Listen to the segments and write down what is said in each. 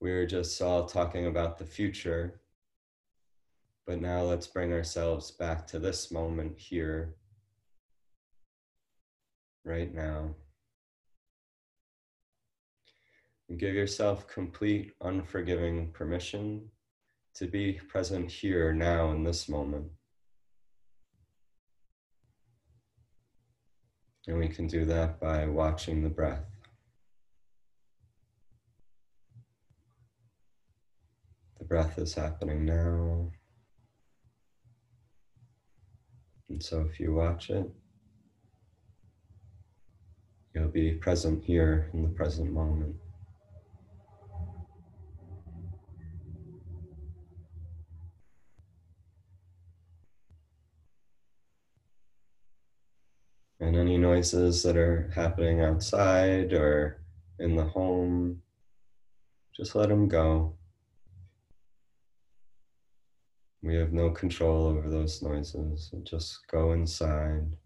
We were just all talking about the future, but now let's bring ourselves back to this moment here, right now. And give yourself complete, unforgiving permission to be present here now in this moment. And we can do that by watching the breath. The breath is happening now. And so if you watch it, you'll be present here in the present moment. And any noises that are happening outside or in the home, just let them go. We have no control over those noises. So just go inside.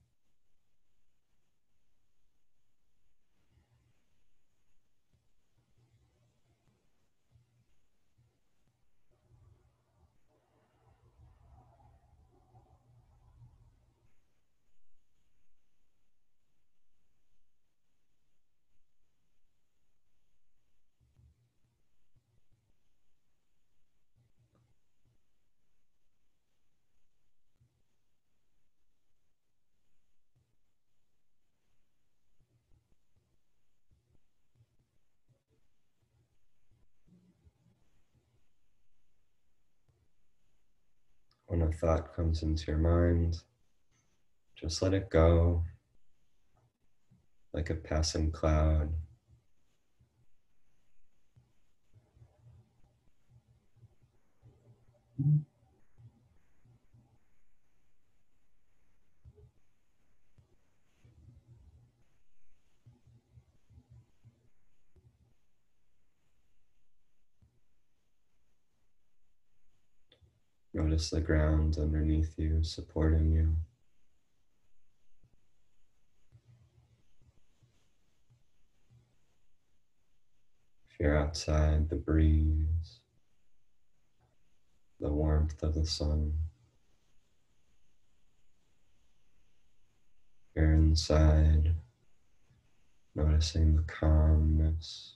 When a thought comes into your mind, just let it go like a passing cloud. Notice the ground underneath you, supporting you. If you're outside, the breeze, the warmth of the sun. If you're inside, noticing the calmness.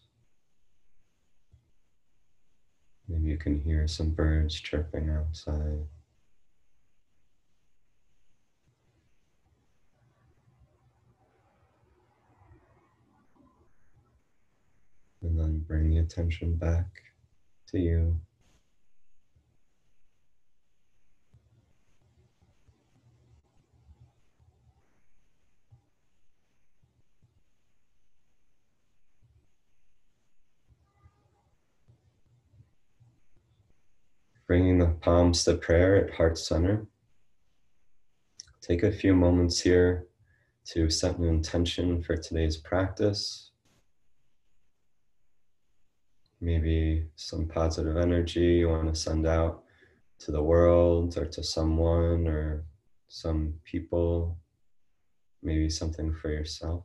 Maybe you can hear some birds chirping outside. And then bring the attention back to you. Bringing the palms to prayer at heart center. Take a few moments here to set an intention for today's practice. Maybe some positive energy you want to send out to the world or to someone or some people, maybe something for yourself.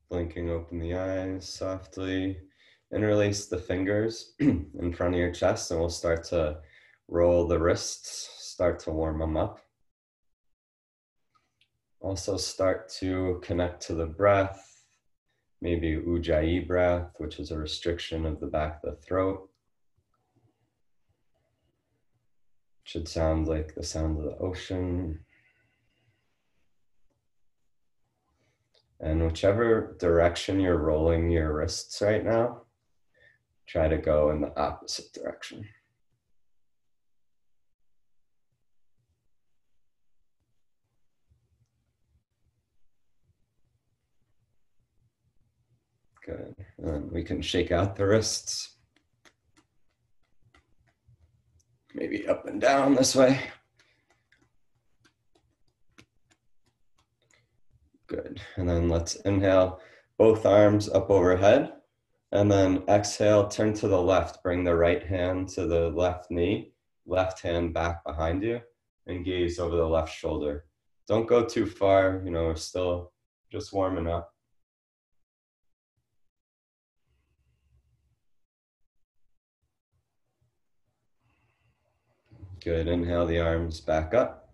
Blinking open the eyes softly. Interlace the fingers in front of your chest, and we'll start to roll the wrists, start to warm them up. Also start to connect to the breath, maybe Ujjayi breath, which is a restriction of the back of the throat. Should sound like the sound of the ocean. And whichever direction you're rolling your wrists right now, try to go in the opposite direction. Good. And we can shake out the wrists. Maybe up and down this way. Good. And then let's inhale, both arms up overhead. And then exhale, turn to the left. Bring the right hand to the left knee, left hand back behind you, and gaze over the left shoulder. Don't go too far, we're still just warming up. Good. Inhale the arms back up.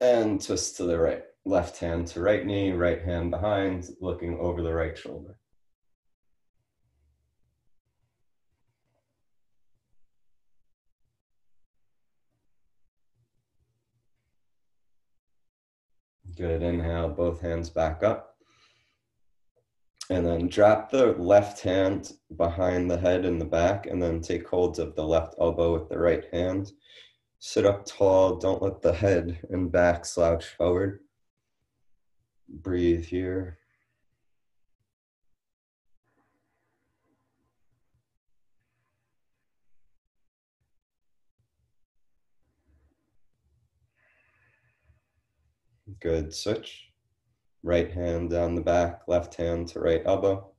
And twist to the right. Left hand to right knee, right hand behind, looking over the right shoulder. Good. Inhale, both hands back up. And then drop the left hand behind the head and the back, and then take hold of the left elbow with the right hand. Sit up tall. Don't let the head and back slouch forward. Breathe here. Good. Switch. Right hand down the back, left hand to right elbow.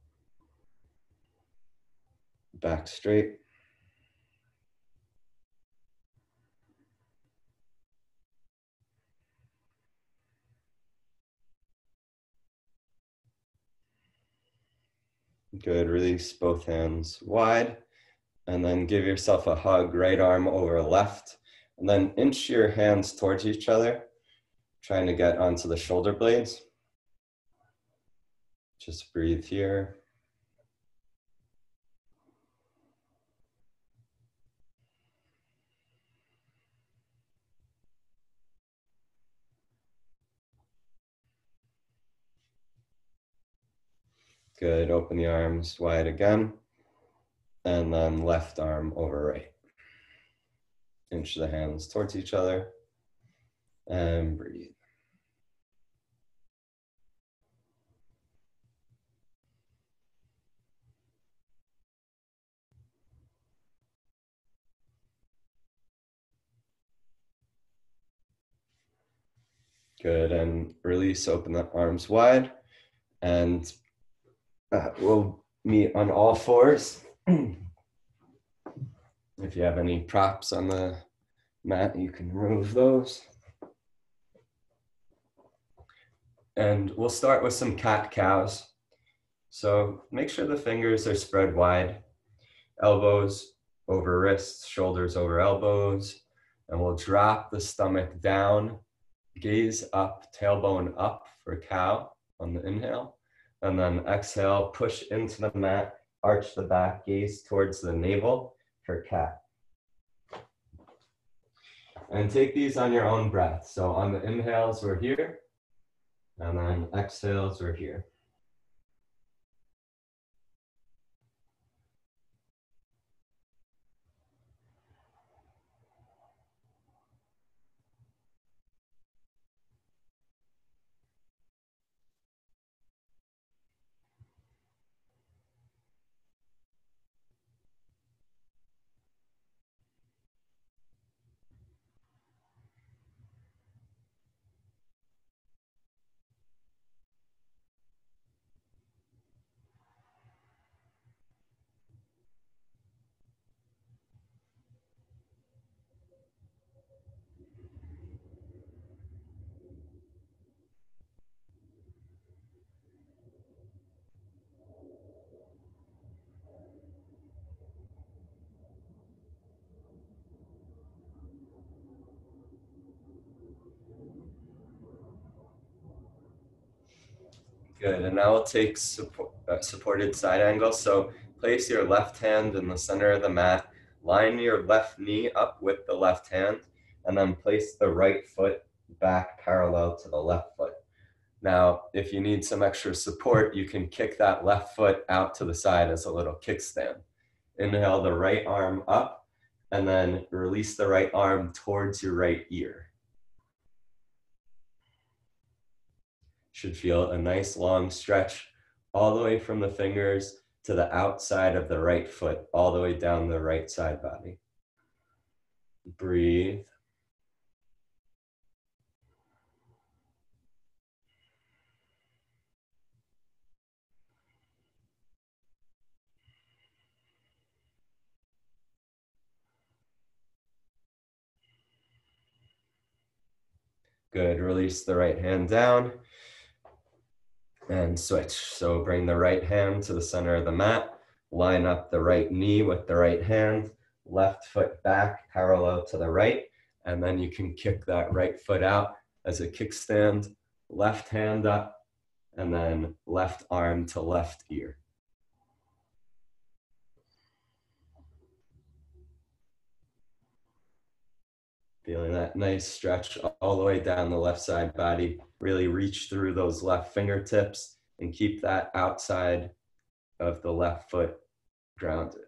Back straight. Good. Release both hands wide. And then give yourself a hug, right arm over left. And then inch your hands towards each other, trying to get onto the shoulder blades. Just breathe here. Good. Open the arms wide again. And then left arm over right. Inch the hands towards each other. And breathe. Good. And release. Open the arms wide. And we'll meet on all fours. If you have any props on the mat, you can remove those. And we'll start with some cat-cows. So make sure the fingers are spread wide, elbows over wrists, shoulders over elbows, and we'll drop the stomach down, gaze up, tailbone up for cow on the inhale, and then exhale, push into the mat, arch the back, gaze towards the navel for cat. And take these on your own breath. So on the inhales, we're here, and then exhales, we're here. Good, and now we'll take supported side angle. So place your left hand in the center of the mat, line your left knee up with the left hand, and then place the right foot back parallel to the left foot. Now, if you need some extra support, you can kick that left foot out to the side as a little kickstand. Inhale the right arm up, and then release the right arm towards your right ear. Should feel a nice long stretch all the way from the fingers to the outside of the right foot, all the way down the right side body. Breathe. Good, release the right hand down and switch. So bring the right hand to the center of the mat, line up the right knee with the right hand, left foot back parallel to the right, and then you can kick that right foot out as a kickstand, left hand up, and then left arm to left ear. Feeling that nice stretch all the way down the left side body. Really reach through those left fingertips and keep that outside of the left foot grounded.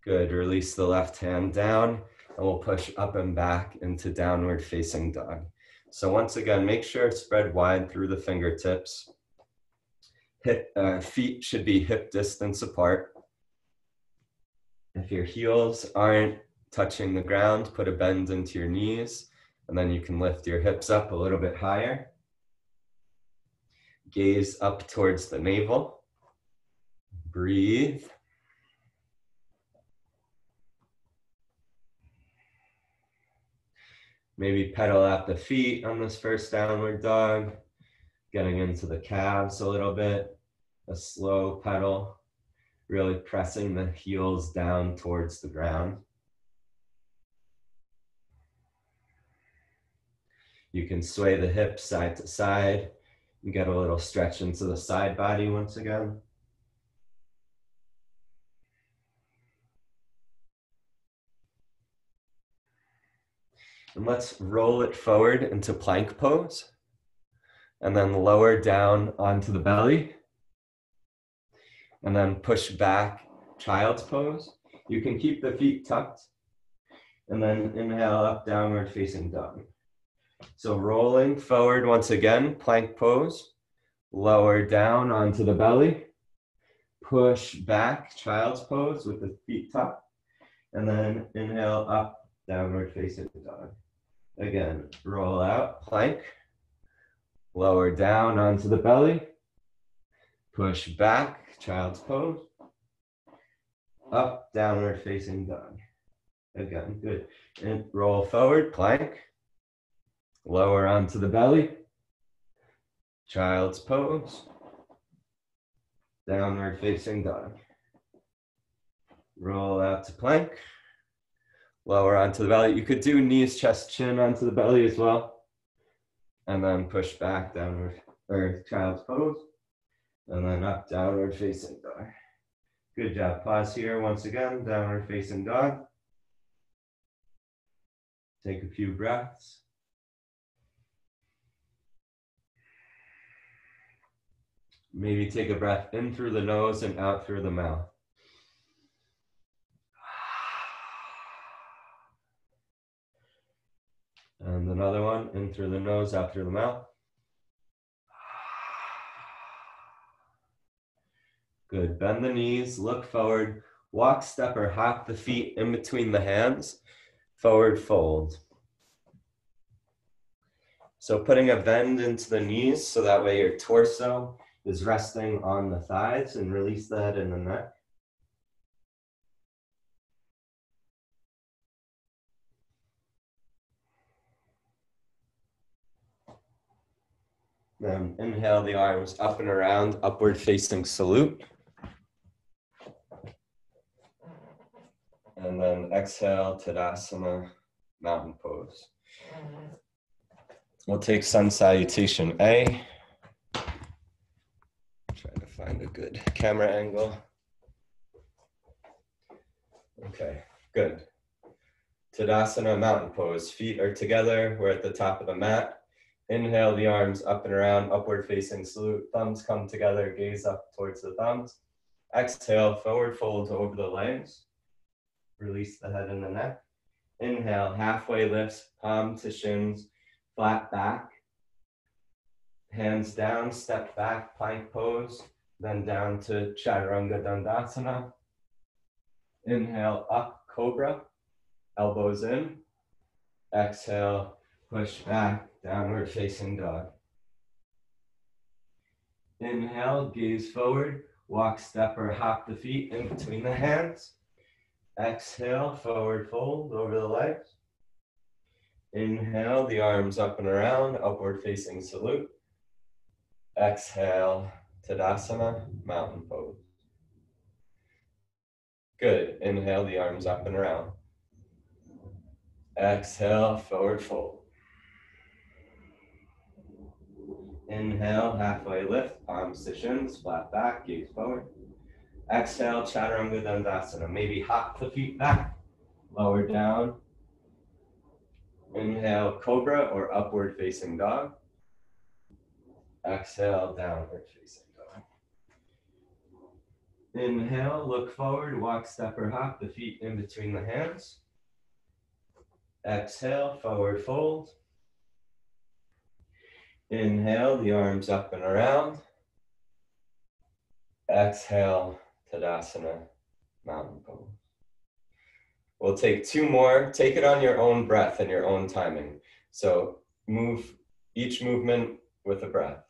Good, release the left hand down, and we'll push up and back into downward facing dog. So once again, make sure it's spread wide through the fingertips. Feet should be hip distance apart. If your heels aren't touching the ground, put a bend into your knees, and then you can lift your hips up a little bit higher. Gaze up towards the navel. Breathe. Maybe pedal out the feet on this first downward dog, getting into the calves a little bit, a slow pedal, really pressing the heels down towards the ground. You can sway the hips side to side and get a little stretch into the side body once again. And let's roll it forward into plank pose. And then lower down onto the belly. And then push back, child's pose. You can keep the feet tucked. And then inhale up, downward facing dog. So rolling forward once again, plank pose. Lower down onto the belly. Push back, child's pose with the feet tucked. And then inhale up, downward facing dog. Again, roll out, plank. Lower down onto the belly. Push back, child's pose. Up, downward facing dog. Again, good. And roll forward, plank. Lower onto the belly. Child's pose. Downward facing dog. Roll out to plank. Lower onto the belly. You could do knees, chest, chin onto the belly as well. And then push back, downward, or child's pose. And then up, downward facing dog. Good job. Pause here once again, downward facing dog. Take a few breaths. Maybe take a breath in through the nose and out through the mouth. And another one, in through the nose, out through the mouth. Good, bend the knees, look forward, walk, step, or hop the feet in between the hands, forward fold. So putting a bend into the knees so that way your torso is resting on the thighs, and release the head and the neck. Then inhale the arms up and around, upward facing salute. And then exhale, Tadasana, mountain pose. We'll take sun salutation A. Try to find a good camera angle. Okay, good. Tadasana, mountain pose. Feet are together. We're at the top of the mat. Inhale the arms up and around, upward facing salute. Thumbs come together, gaze up towards the thumbs. Exhale, forward fold over the legs. Release the head and the neck. Inhale, halfway lifts, palm to shins, flat back. Hands down, step back, plank pose. Then down to Chaturanga Dandasana. Inhale, up, cobra. Elbows in. Exhale, push back, downward facing dog. Inhale, gaze forward, walk, step, or hop the feet in between the hands. Exhale, forward fold over the legs. Inhale, the arms up and around, upward facing salute. Exhale, Tadasana, mountain pose. Good. Inhale, the arms up and around. Exhale, forward fold. Inhale, halfway lift, palms to shins, flat back, gaze forward. Exhale, Chaturanga Dandasana. Maybe hop the feet back, lower down. Inhale, cobra or upward facing dog. Exhale, downward facing dog. Inhale, look forward, walk, step, or hop, the feet in between the hands. Exhale, forward fold. Inhale, the arms up and around. Exhale, Tadasana, mountain pose. We'll take two more. Take it on your own breath and your own timing. So move each movement with a breath.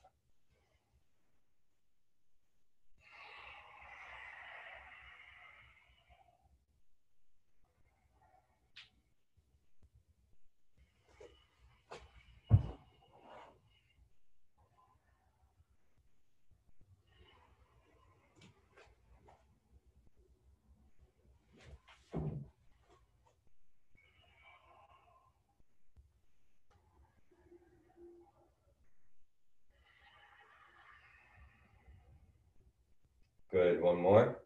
Good, one more.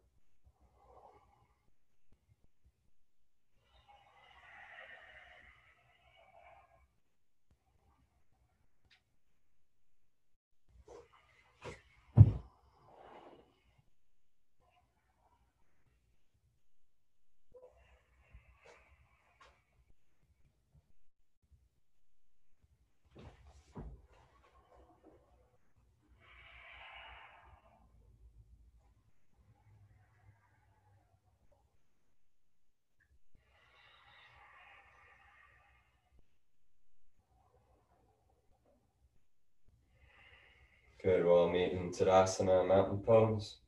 Good, we'll meet in Tadasana, mountain pose.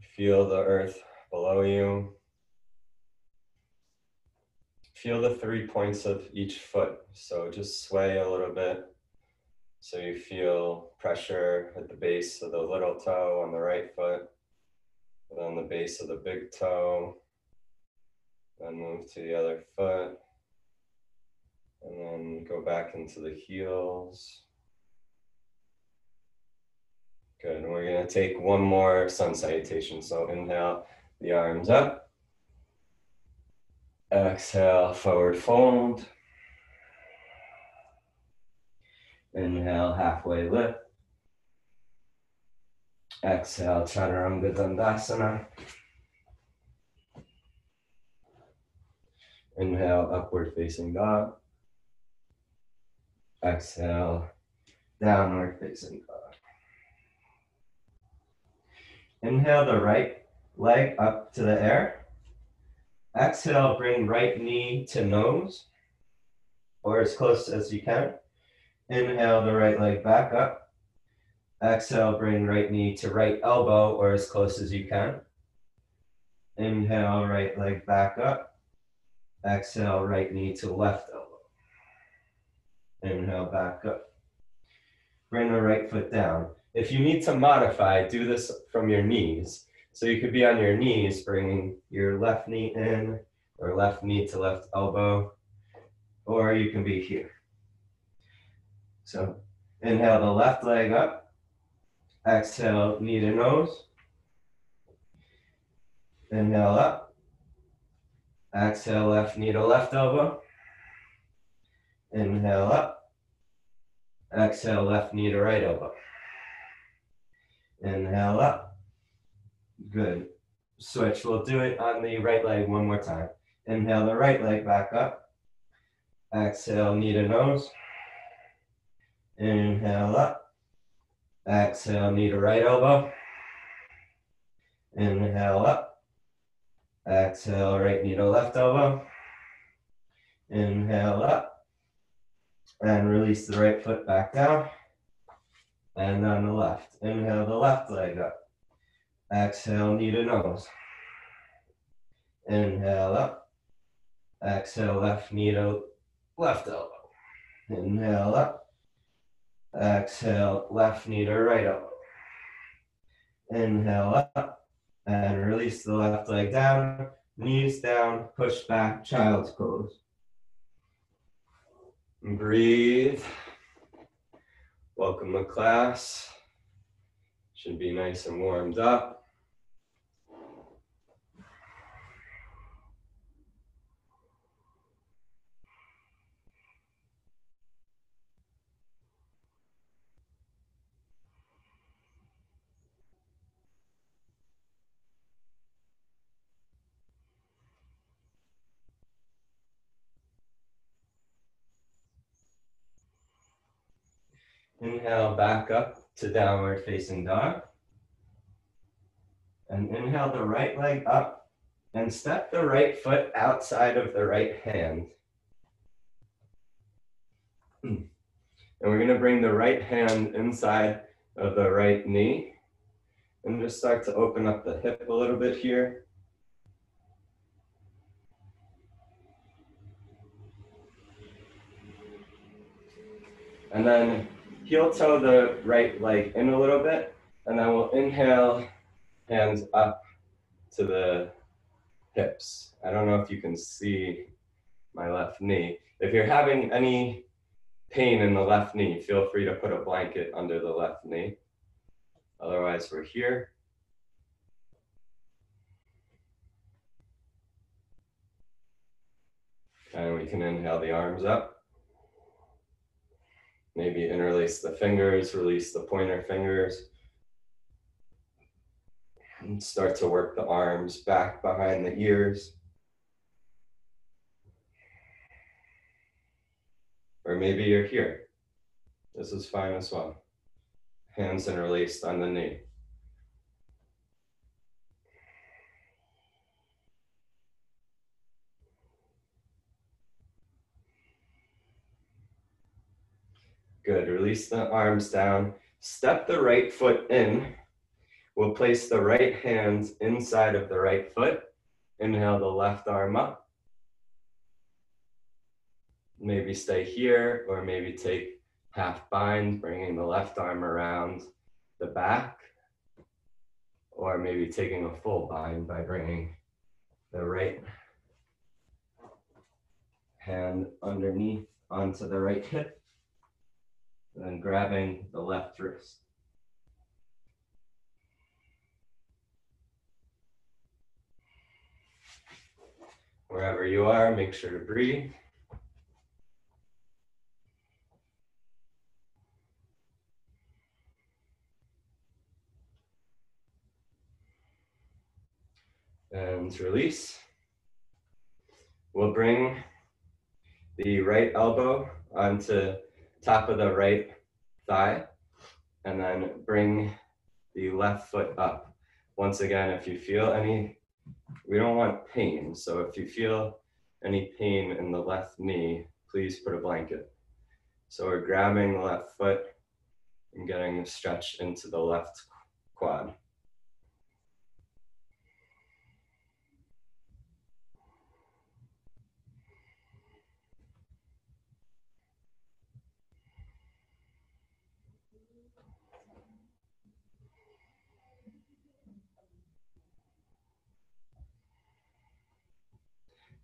Feel the earth below you. Feel the 3 points of each foot. So just sway a little bit. So you feel pressure at the base of the little toe on the right foot, then the base of the big toe, then move to the other foot, and then go back into the heels. Good, and we're gonna take one more sun salutation. So inhale, the arms up. Exhale, forward fold. Inhale, halfway lift. Exhale, Chaturanga Dandasana. Inhale, upward facing dog. Exhale, downward facing dog. Inhale the right leg up to the air. Exhale, bring right knee to nose, or as close as you can. Inhale the right leg back up. Exhale, bring right knee to right elbow, or as close as you can. Inhale, right leg back up. Exhale, right knee to left elbow. Inhale, back up. Bring the right foot down. If you need to modify, do this from your knees. So you could be on your knees, bringing your left knee in, or left knee to left elbow, or you can be here. So inhale the left leg up. Exhale, knee to nose. Inhale up. Exhale, left knee to left elbow. Inhale up. Exhale, left knee to right elbow. Inhale up. Good. Switch. We'll do it on the right leg one more time. Inhale the right leg back up. Exhale, knee to nose. Inhale up. Exhale, knee to right elbow. Inhale up. Exhale, right knee to left elbow. Inhale up. And release the right foot back down. And on the left. Inhale the left leg up. Exhale, knee to nose. Inhale up. Exhale, left knee to left elbow. Inhale up. Exhale, left knee to right elbow. Inhale up. And release the left leg down. Knees down. Push back. Child's pose. Breathe. Welcome to class. Should be nice and warmed up. Inhale back up to downward facing dog. And inhale the right leg up and step the right foot outside of the right hand. And we're going to bring the right hand inside of the right knee and just start to open up the hip a little bit here. And then heel toe the right leg in a little bit, and then we'll inhale, hands up to the hips. I don't know if you can see my left knee. If you're having any pain in the left knee, feel free to put a blanket under the left knee. Otherwise, we're here. And we can inhale the arms up. Maybe interlace the fingers, release the pointer fingers. And start to work the arms back behind the ears. Or maybe you're here. This is fine as well. Hands interlaced on the knee. Good, release the arms down. Step the right foot in. We'll place the right hand inside of the right foot. Inhale the left arm up. Maybe stay here, or maybe take half bind, bringing the left arm around the back. Or maybe taking a full bind by bringing the right hand underneath onto the right hip. And then grabbing the left wrist. Wherever you are, make sure to breathe. And release. We'll bring the right elbow onto top of the right thigh, and then bring the left foot up. Once again, if you feel any, we don't want pain, so if you feel any pain in the left knee, please put a blanket. So we're grabbing the left foot and getting a stretch into the left quad.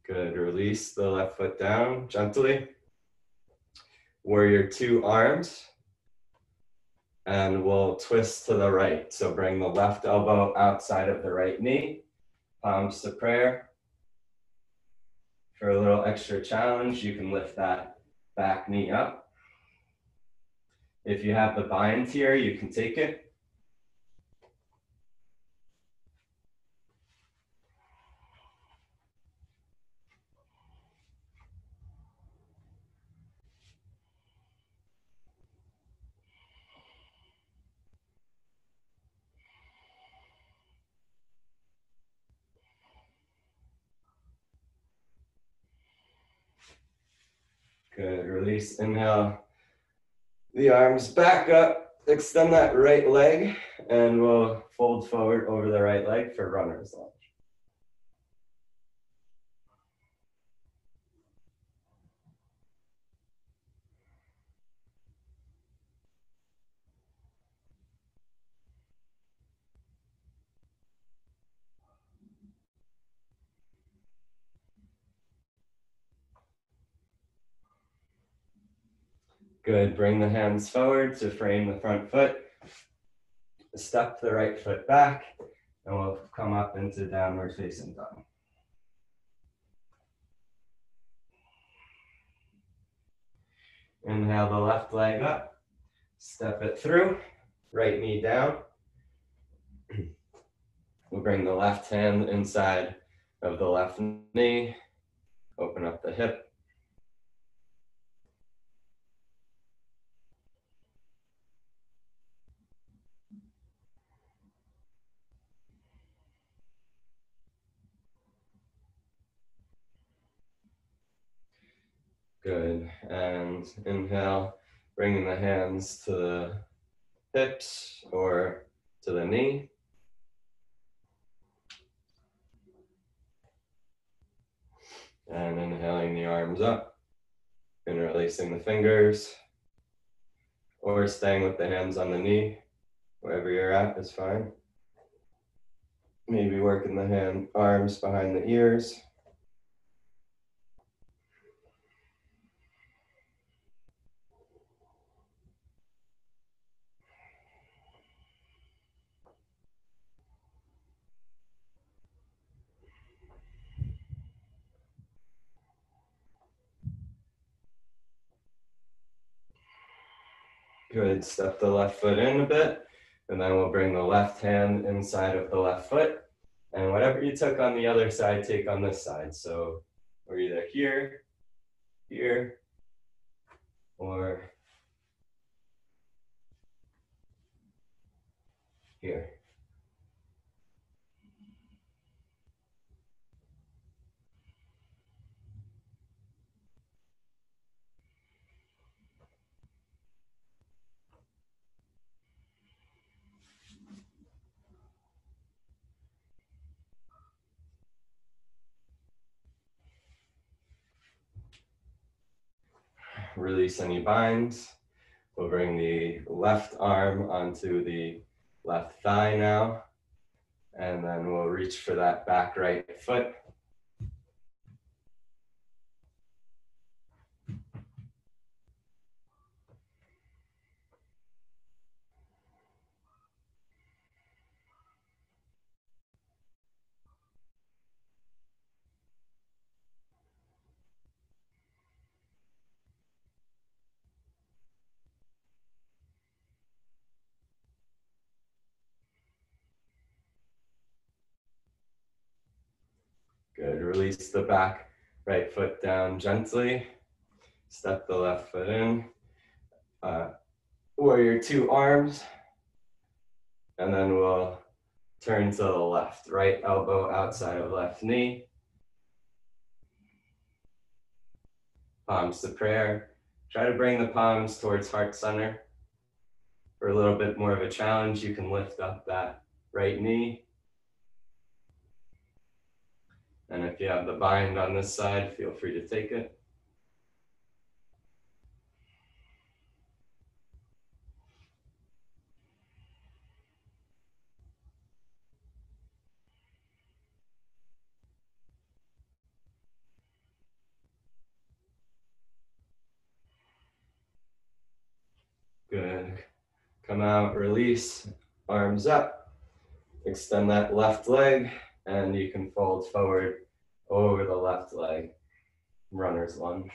Good, release the left foot down gently. Warrior two arms. And we'll twist to the right. So bring the left elbow outside of the right knee, palms to prayer. For a little extra challenge, you can lift that back knee up. If you have the bind here, you can take it. Good, release, inhale. The arms back up, extend that right leg, and we'll fold forward over the right leg for runner's lunge. Good, bring the hands forward to frame the front foot. Step the right foot back, and we'll come up into downward facing dog. Inhale the left leg up, step it through, right knee down. We'll bring the left hand inside of the left knee, open up the hip. Good, and inhale, bringing the hands to the hips or to the knee. And inhaling the arms up, interlacing the fingers, or staying with the hands on the knee, wherever you're at is fine. Maybe working the arms behind the ears. Good, step the left foot in a bit, and then we'll bring the left hand inside of the left foot. And whatever you took on the other side, take on this side. So we're either here, here, or here. Release any binds. We'll bring the left arm onto the left thigh now, and then we'll reach for that back right foot. Good, release the back right foot down gently. Step the left foot in. Warrior two arms. And then we'll turn to the left. Right elbow outside of left knee. Palms to prayer. Try to bring the palms towards heart center. For a little bit more of a challenge, you can lift up that right knee. And if you have the bind on this side, feel free to take it. Good. Come out, release, arms up. Extend that left leg, and you can fold forward over the left leg. Runner's lunge.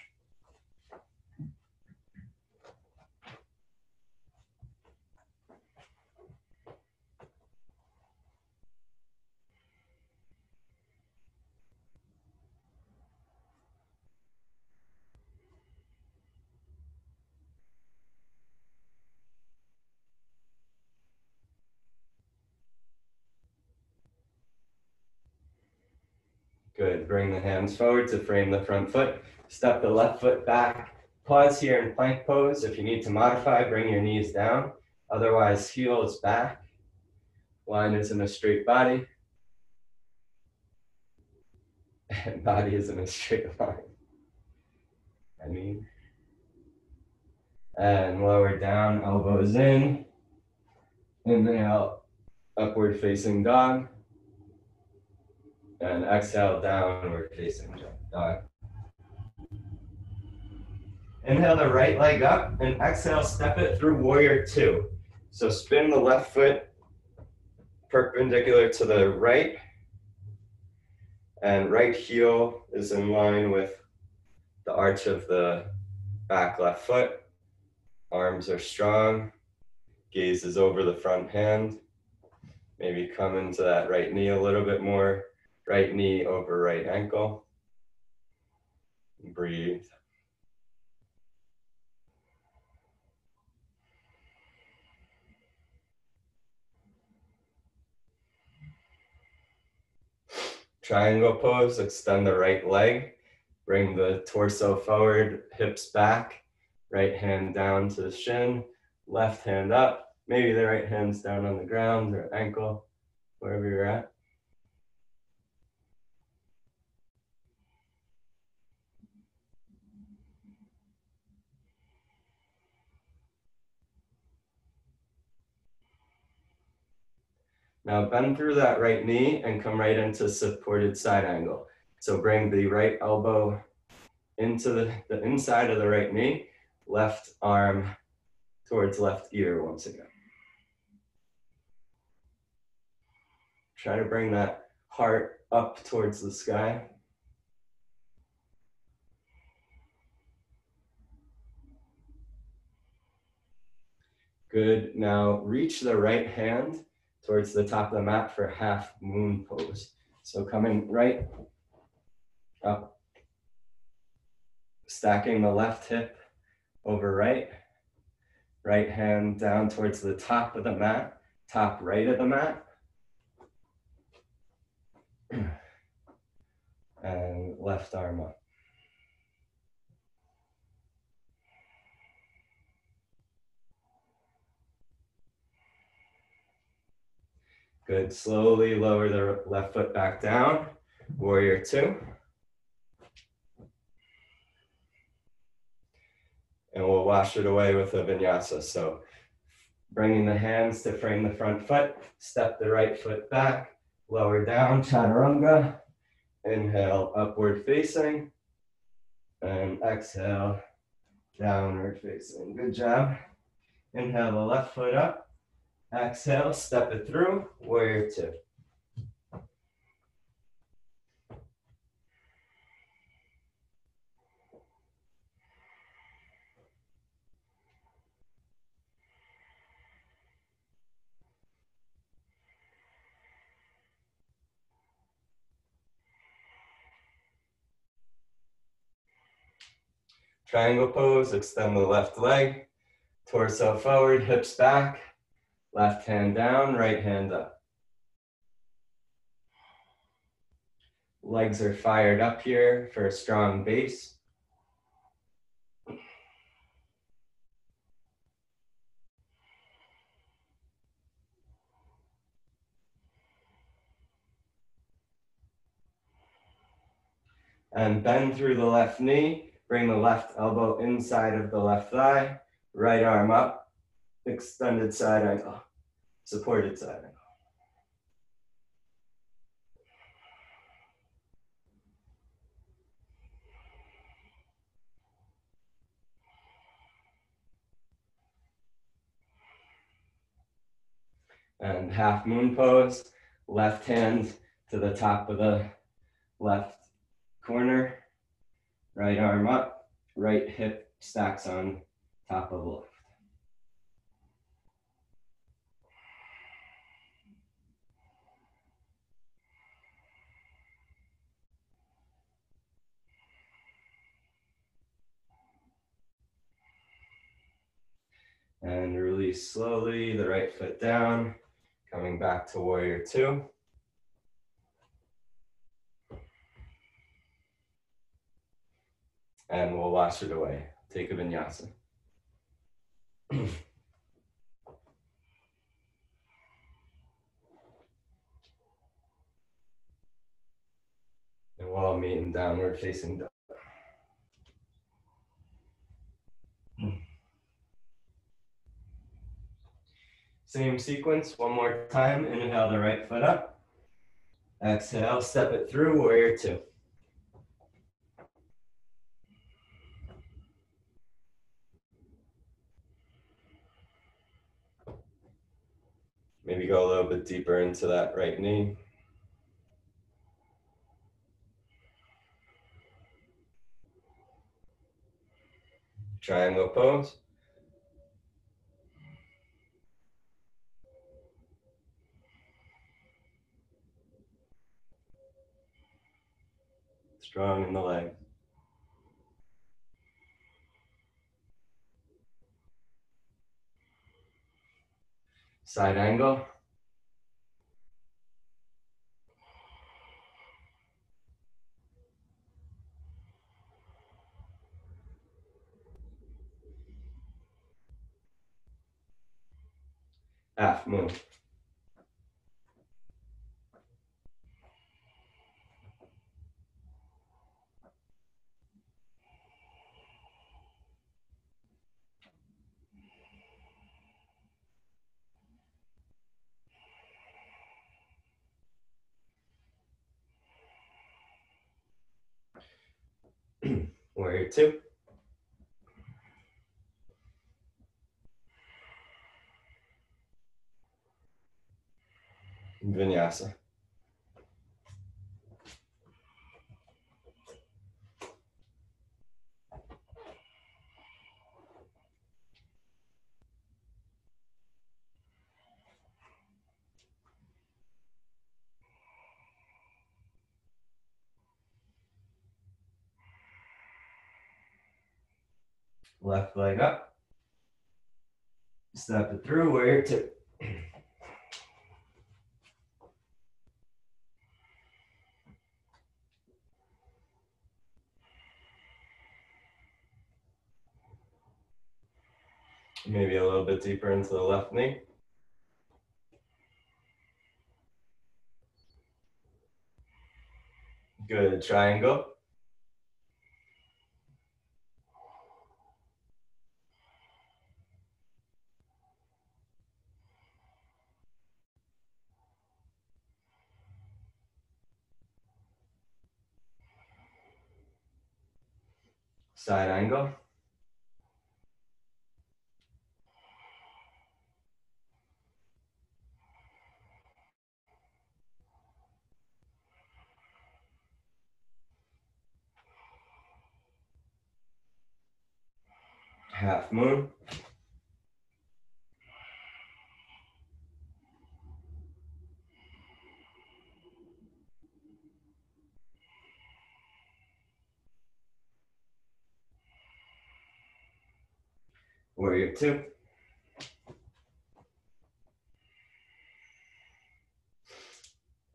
Good. Bring the hands forward to frame the front foot. Step the left foot back. Pause here in plank pose. If you need to modify, bring your knees down. Otherwise, heels back. Line is in a straight body. And body is in a straight line. And lower down, elbows in. Inhale, upward facing dog. And exhale, downward facing dog. Inhale the right leg up and exhale, step it through warrior two. So spin the left foot perpendicular to the right, and right heel is in line with the arch of the back left foot. Arms are strong, gaze is over the front hand. Maybe come into that right knee a little bit more. Right knee over right ankle. Breathe. Triangle pose, extend the right leg. Bring the torso forward, hips back. Right hand down to the shin, left hand up. Maybe the right hand's down on the ground or ankle, wherever you're at. Now bend through that right knee and come right into supported side angle. So bring the right elbow into the inside of the right knee, left arm towards left ear once again. Try to bring that heart up towards the sky. Good. Now reach the right hand towards the top of the mat for half moon pose. So coming right up, stacking the left hip over right, right hand down towards the top of the mat, top right of the mat, and left arm up. Good. Slowly lower the left foot back down. Warrior two. And we'll wash it away with a vinyasa. So bringing the hands to frame the front foot, step the right foot back, lower down, chaturanga. Inhale, upward facing. And exhale, downward facing. Good job. Inhale the left foot up. Exhale, step it through, warrior two. Triangle pose, extend the left leg, torso forward, hips back, left hand down, right hand up. Legs are fired up here for a strong base. And bend through the left knee, bring the left elbow inside of the left thigh, right arm up, extended side angle, supported side angle. And half moon pose, left hand to the top of the left corner, right arm up, right hip stacks on top of left. And release slowly the right foot down, coming back to warrior two. And we'll wash it away. Take a vinyasa. And we'll all meet in downward facing dog. Same sequence, one more time. Inhale the right foot up. Exhale, step it through, warrior two. Maybe go a little bit deeper into that right knee. Triangle pose. Strong in the legs. Side angle. Half moon. Warrior two. Vinyasa. Left leg up. Step it through, warrior two. Maybe a little bit deeper into the left knee. Good, triangle. Side angle. Half moon. Warrior two.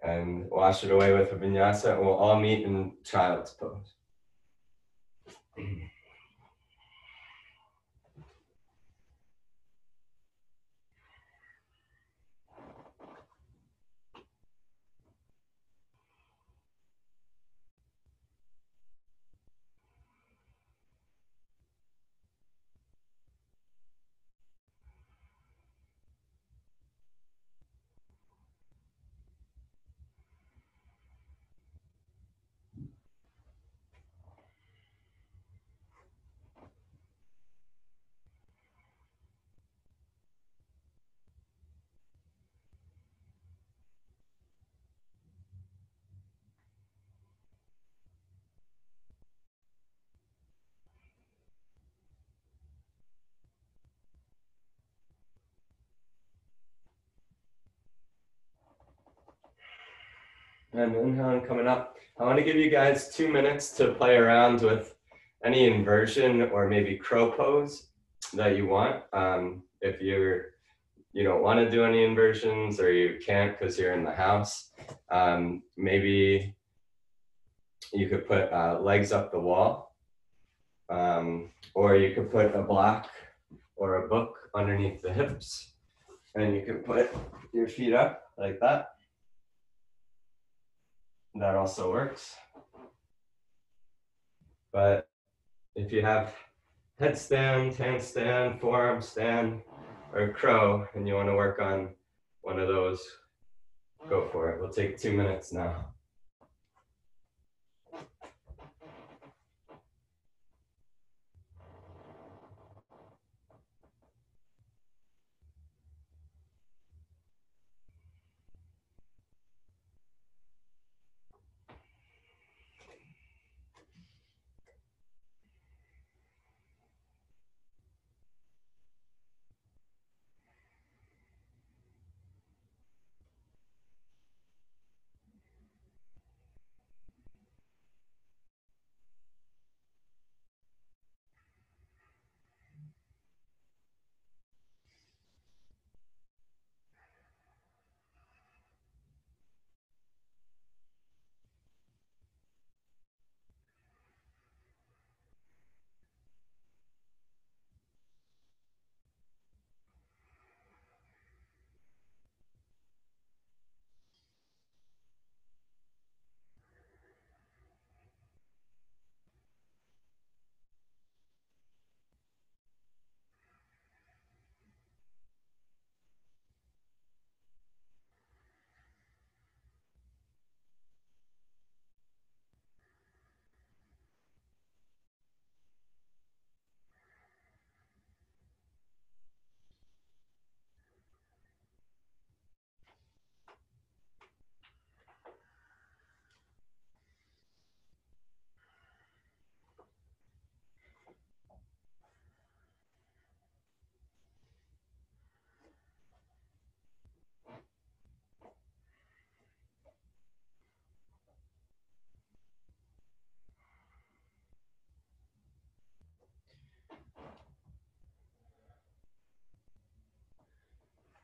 And wash it away with a vinyasa, and we'll all meet in child's pose. And inhale and coming up. I want to give you guys 2 minutes to play around with any inversion or maybe crow pose that you want. If you don't want to do any inversions or you can't because you're in the house, maybe you could put legs up the wall, or you could put a block or a book underneath the hips, and you can put your feet up like that. That also works. But if you have headstand, handstand, forearm stand, or crow, and you want to work on one of those, go for it. We'll take 2 minutes now.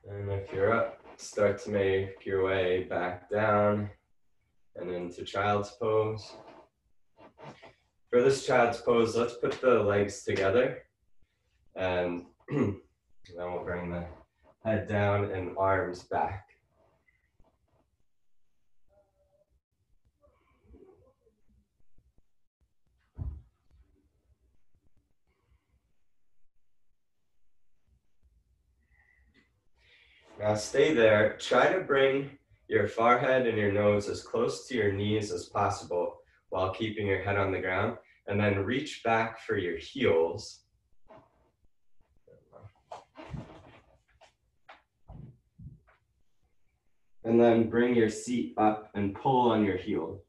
And if you're up, start to make your way back down and into child's pose. For this child's pose, let's put the legs together, and then we'll bring the head down and arms back. Now stay there. Try to bring your forehead and your nose as close to your knees as possible while keeping your head on the ground, and then reach back for your heels. And then bring your seat up and pull on your heel.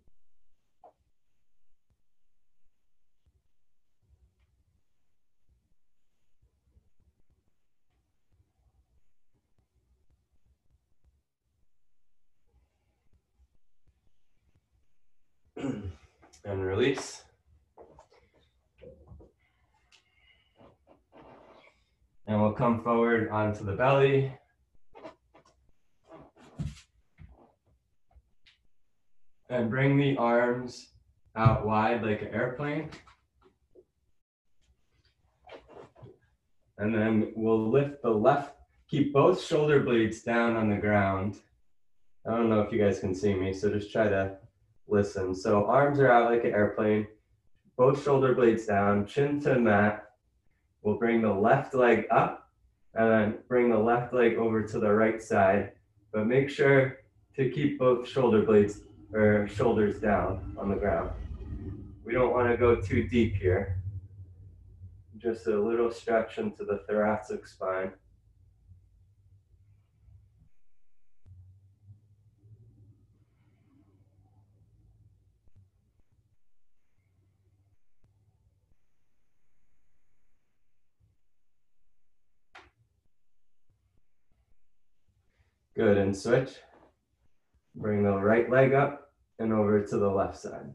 And release. And we'll come forward onto the belly. And bring the arms out wide like an airplane. And then we'll lift the left, keep both shoulder blades down on the ground. I don't know if you guys can see me, so just try to listen. So arms are out like an airplane, both shoulder blades down, chin to mat. We'll bring the left leg up and then bring the left leg over to the right side, but make sure to keep both shoulder blades or shoulders down on the ground. We don't want to go too deep here. Just a little stretch into the thoracic spine. Good, and switch. Bring the right leg up and over to the left side.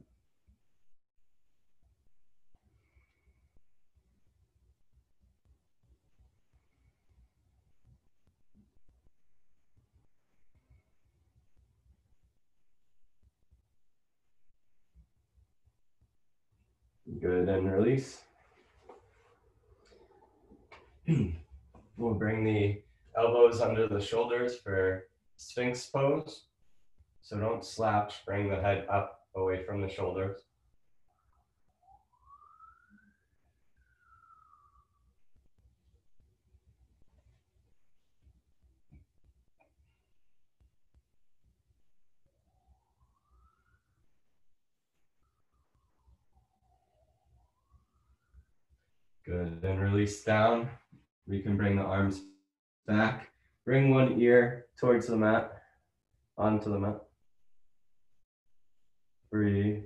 Good, and release. We'll bring the elbows under the shoulders for Sphinx pose. So don't slouch, bring the head up away from the shoulders. Good, then release down. We can bring the arms back. Bring one ear towards the mat, onto the mat. Breathe.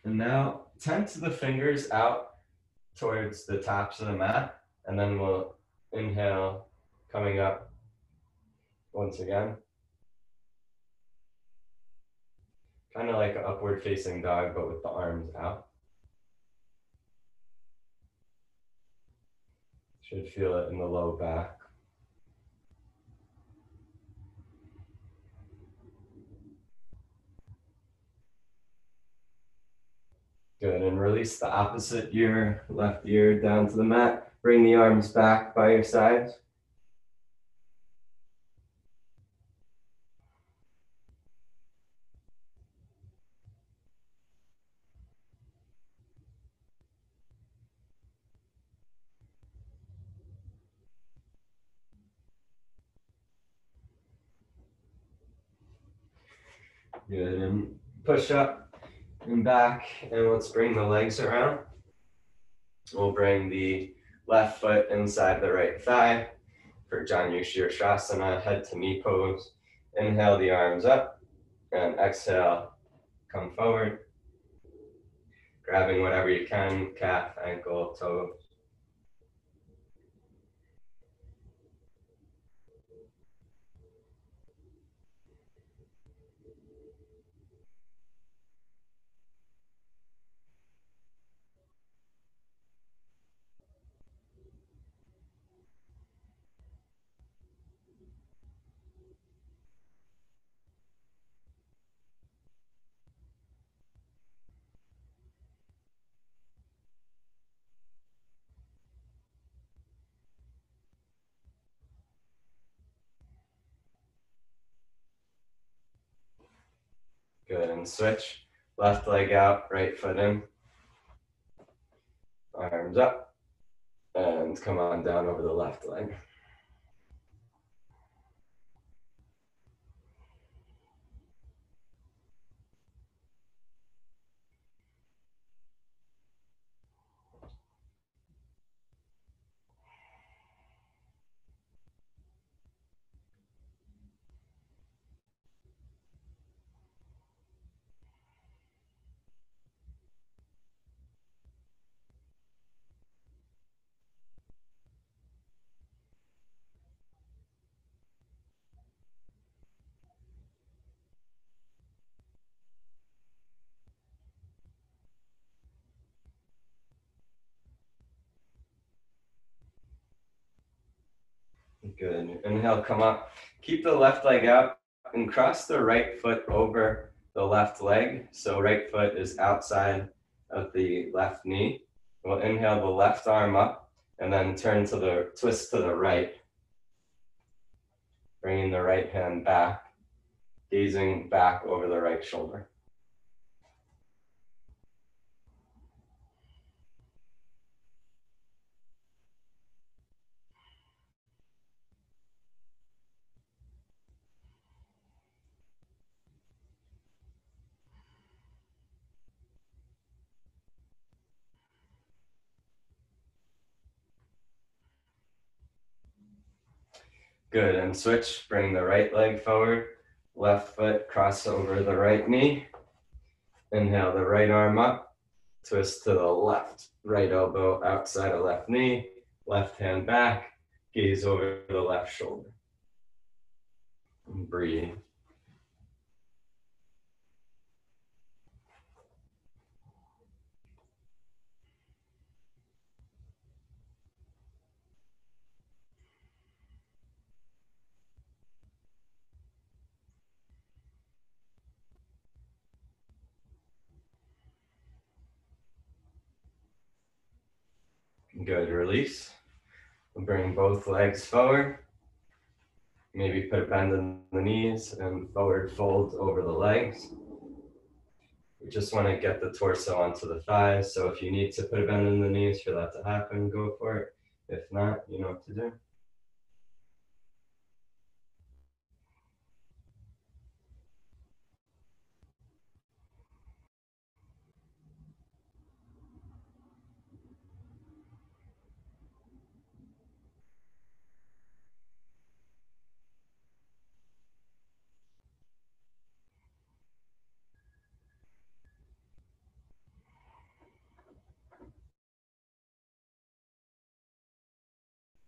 And now tense the fingers out towards the tops of the mat, and then we'll inhale, coming up once again. Kind of like an upward facing dog, but with the arms out. Should feel it in the low back. Good, and release the opposite ear, left ear down to the mat. Bring the arms back by your sides. Good, and push up and back, and let's bring the legs around. We'll bring the left foot inside the right thigh for Janu Shirshasana, head to knee pose. Inhale the arms up, and exhale, come forward. Grabbing whatever you can, calf, ankle, toe. Good, and switch. Left leg out, right foot in. Arms up, and come on down over the left leg. Good. Inhale, come up. Keep the left leg out and cross the right foot over the left leg. So right foot is outside of the left knee. We'll inhale the left arm up and then turn to the twist to the right. Bringing the right hand back, gazing back over the right shoulder. Good, and switch, bring the right leg forward, left foot cross over the right knee. Inhale the right arm up, twist to the left, right elbow outside of left knee, left hand back, gaze over the left shoulder. And breathe. Good, release. We'll bring both legs forward. Maybe put a bend in the knees and forward fold over the legs. We just want to get the torso onto the thighs. So if you need to put a bend in the knees for that to happen, go for it. If not, you know what to do.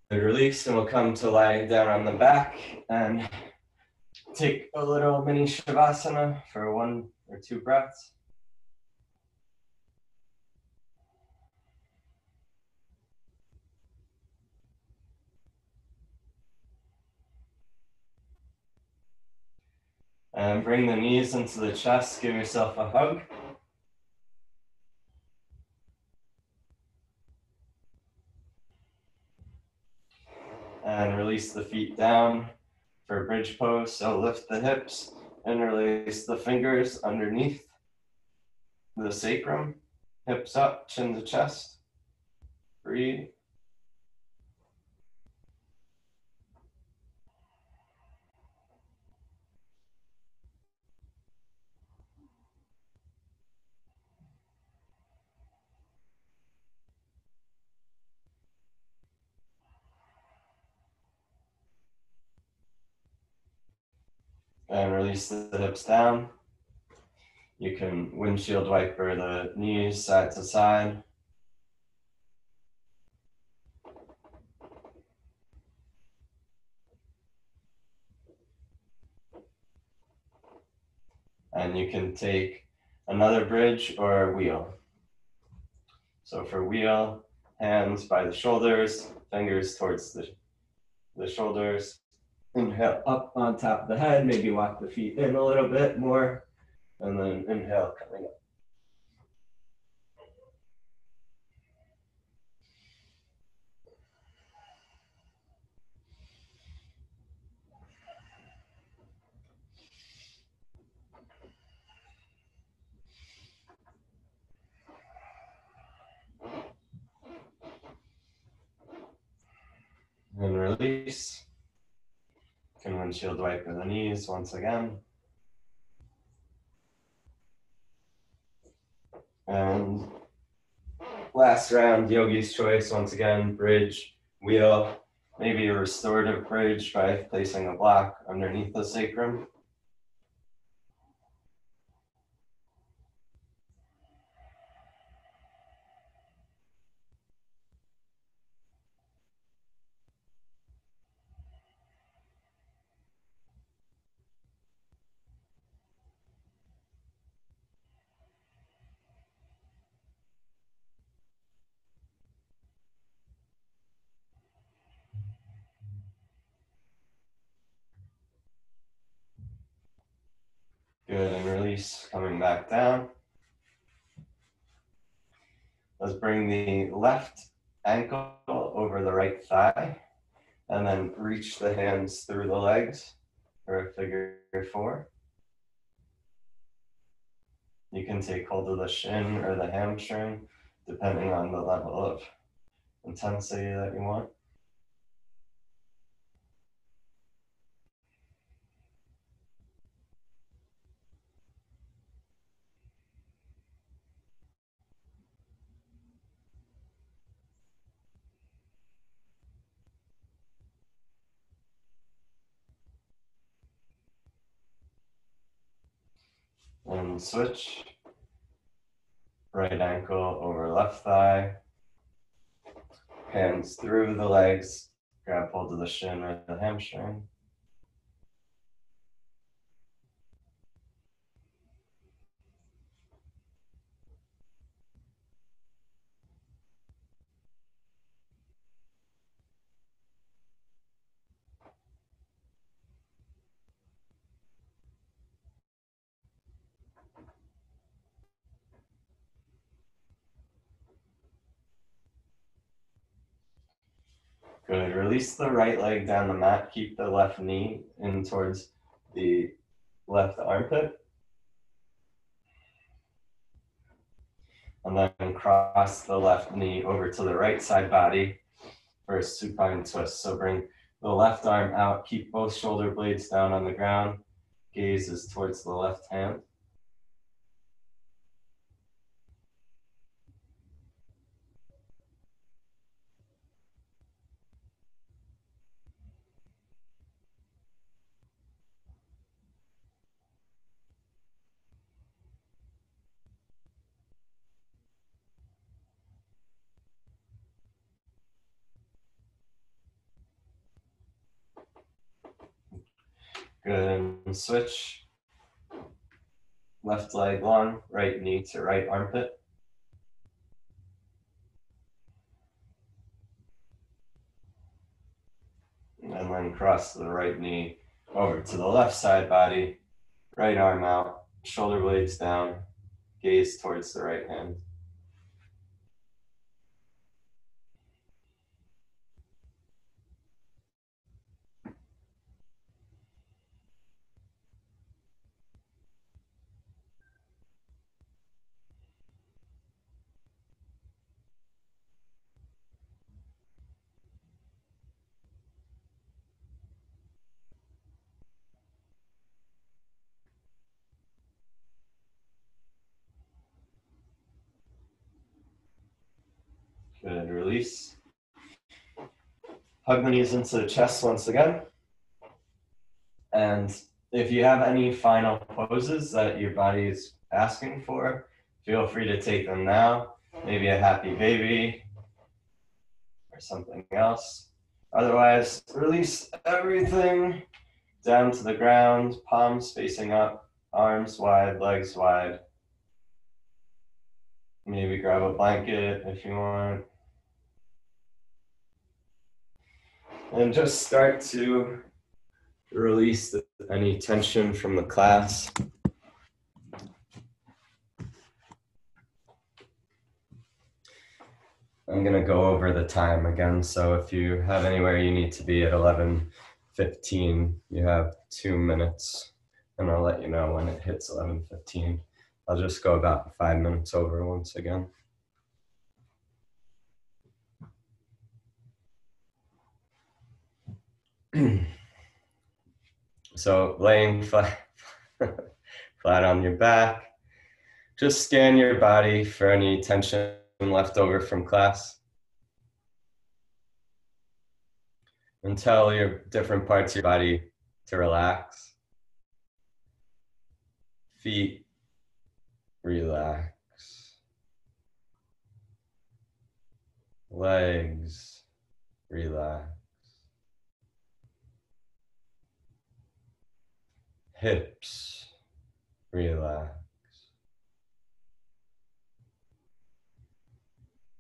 Good, release, and we'll come to lying down on the back and take a little mini Shavasana for 1 or 2 breaths. And bring the knees into the chest, give yourself a hug. And release the feet down for bridge pose. So lift the hips and release the fingers underneath the sacrum. Hips up, chin to chest. Breathe. And release the hips down. You can windshield wiper the knees side to side. And you can take another bridge or a wheel. So for wheel, hands by the shoulders, fingers towards the shoulders. Inhale up on top of the head, maybe walk the feet in a little bit more, and then inhale coming up. And release. You can windshield wiper the knees once again. And last round, yogi's choice, once again, bridge, wheel, maybe a restorative bridge by placing a block underneath the sacrum. Good, and release, coming back down. Let's bring the left ankle over the right thigh, and then reach the hands through the legs for a figure 4. You can take hold of the shin or the hamstring, depending on the level of intensity that you want. And switch. right ankle over left thigh. Hands through the legs, grab hold of the shin or the hamstring. Good. Release the right leg down the mat. Keep the left knee in towards the left armpit. And then cross the left knee over to the right side body for a supine twist. So bring the left arm out. Keep both shoulder blades down on the ground. Gaze is towards the left hand. Good. And switch. Left leg long, right knee to right armpit. And then cross the right knee over to the left side body, right arm out, shoulder blades down, gaze towards the right hand. Good, release. Hug the knees into the chest once again. And if you have any final poses that your body is asking for, feel free to take them now. Maybe a happy baby or something else. Otherwise, release everything down to the ground, palms facing up, arms wide, legs wide. Maybe grab a blanket if you want. And just start to release any tension from the class. I'm gonna go over the time again. So if you have anywhere you need to be at 11:15, you have 2 minutes, and I'll let you know when it hits 11:15. I'll just go about 5 minutes over once again. So laying flat, flat on your back, just scan your body for any tension left over from class. And tell your different parts of your body to relax. Feet, relax. Legs, relax. Hips, relax.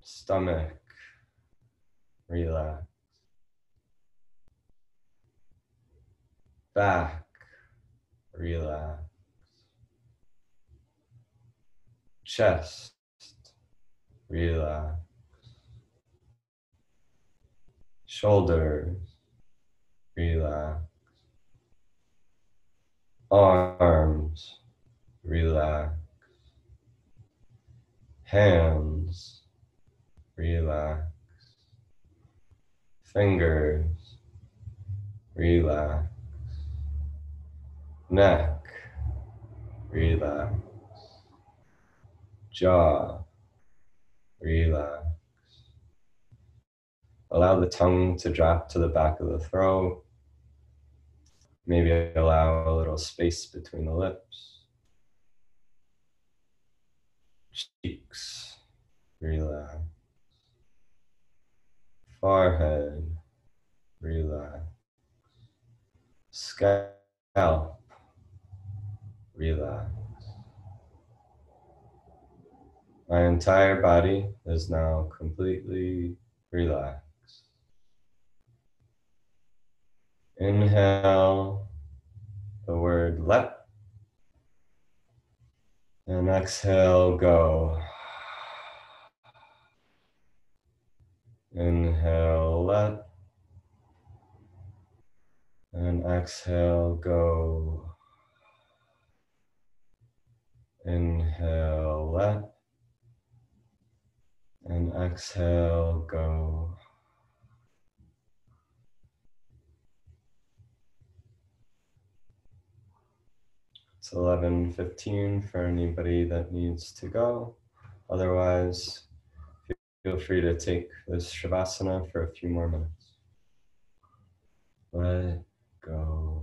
Stomach, relax. Back, relax. Chest, relax. Shoulders, relax. Arms, relax. Hands, relax. Fingers, relax. Neck, relax. Jaw, relax. Allow the tongue to drop to the back of the throat. Maybe allow a little space between the lips. cheeks, relax. Forehead, relax. Scalp, relax. My entire body is now completely relaxed. Inhale the word let, and exhale go. Inhale let, and exhale go. Inhale let, and exhale go. It's 11:15 for anybody that needs to go. Otherwise, feel free to take this Shavasana for a few more minutes. Let go.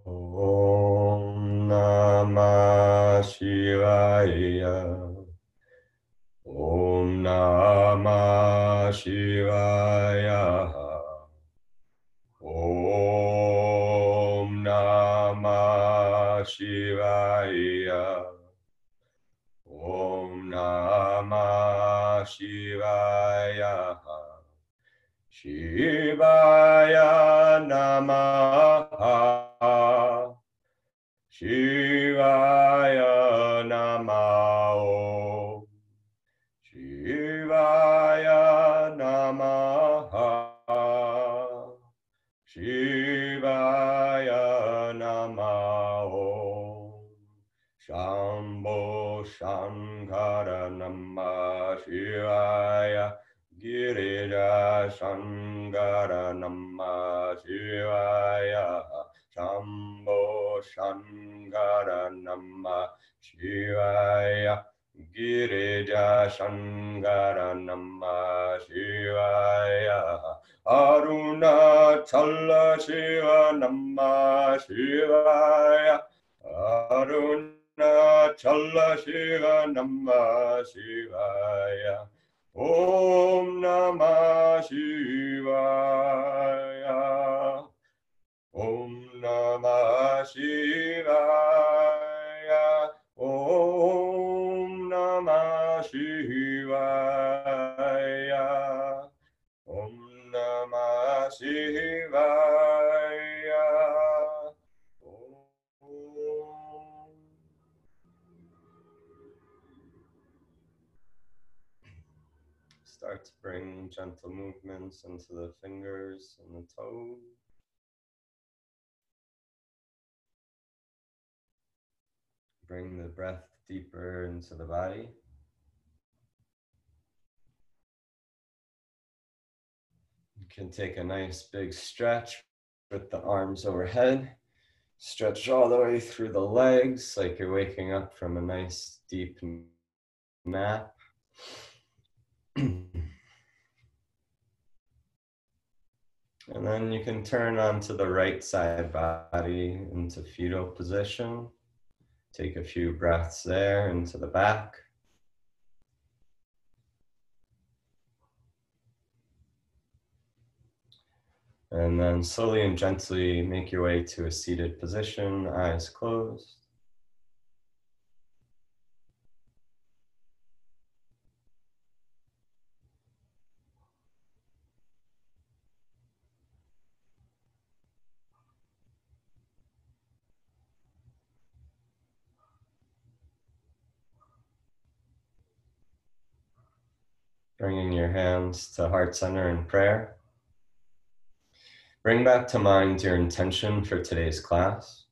Om Namah Shivaya. Om Namah Shivaya. Om Namah Shivaya. Om Namah Shivaya. Shivaya Namaha. Shivaya Namaha. Shivaya Namaha. Shivaya Namaha. Shambho Shankara Namah Shivaya. Girija Shankara Namah Shivaya. Shambho Shankara Namah Shivaya. Girija Shankara Namah Shivaya. Arunachala Shiva Namah Shivaya. Arunachala Shiva Namah Shivaya. Om Namah Shivaya. Shivaya. Start to bring gentle movements into the fingers and the toes. Bring the breath deeper into the body. You can take a nice big stretch with the arms overhead. Stretch all the way through the legs like you're waking up from a nice deep nap. And then you can turn onto the right side body into fetal position. Take a few breaths there into the back. And then slowly and gently make your way to a seated position, eyes closed. Bringing your hands to heart center in prayer. Bring back to mind your intention for today's class.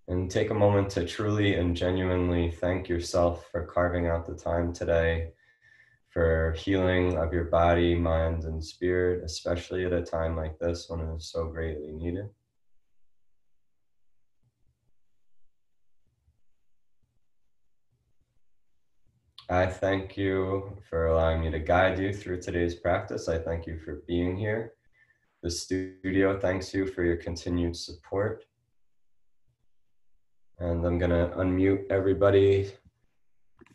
And take a moment to truly and genuinely thank yourself for carving out the time today for healing of your body, mind, and spirit, especially at a time like this when it is so greatly needed. I thank you for allowing me to guide you through today's practice. I thank you for being here. The studio thanks you for your continued support. And I'm gonna unmute everybody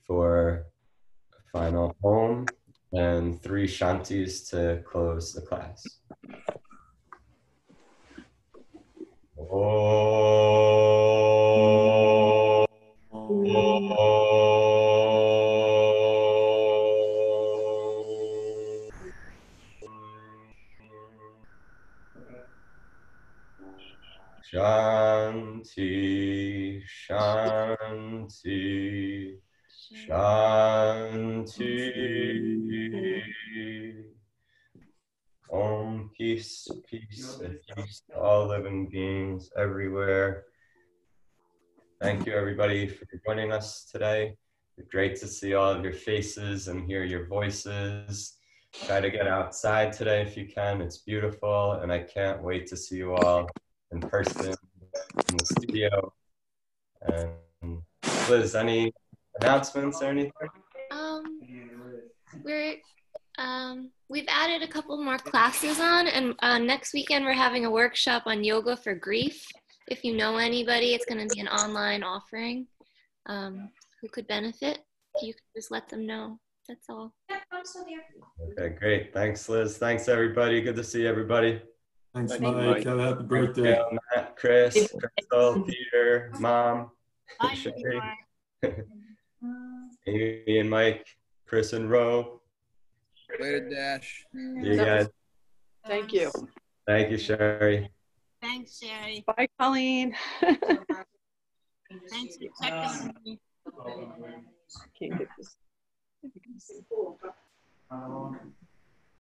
for a final poem and 3 shantis to close the class. Shanti, Shanti, Shanti. Om, peace, peace, and peace to all living beings everywhere. Thank you, everybody, for joining us today. It's great to see all of your faces and hear your voices. Try to get outside today if you can. It's beautiful, and I can't wait to see you all in person in the studio. And Liz, any announcements or anything? We've added a couple more classes on, and next weekend we're having a workshop on yoga for grief. If you know anybody, it's going to be an online offering who could benefit. You can just let them know. That's all. Okay, great. Thanks, Liz. Thanks, everybody. Good to see everybody. Thanks, Mike. Happy birthday. Gail, Matt, Chris, Crystal, Peter, Mom, Sherry, Amy and Mike, Chris and Ro. Later, Dash. You guys. Thank you. Thank you, Sherry. Thanks, Sherry. Bye, Colleen. Thanks for checking on me. Can't get this.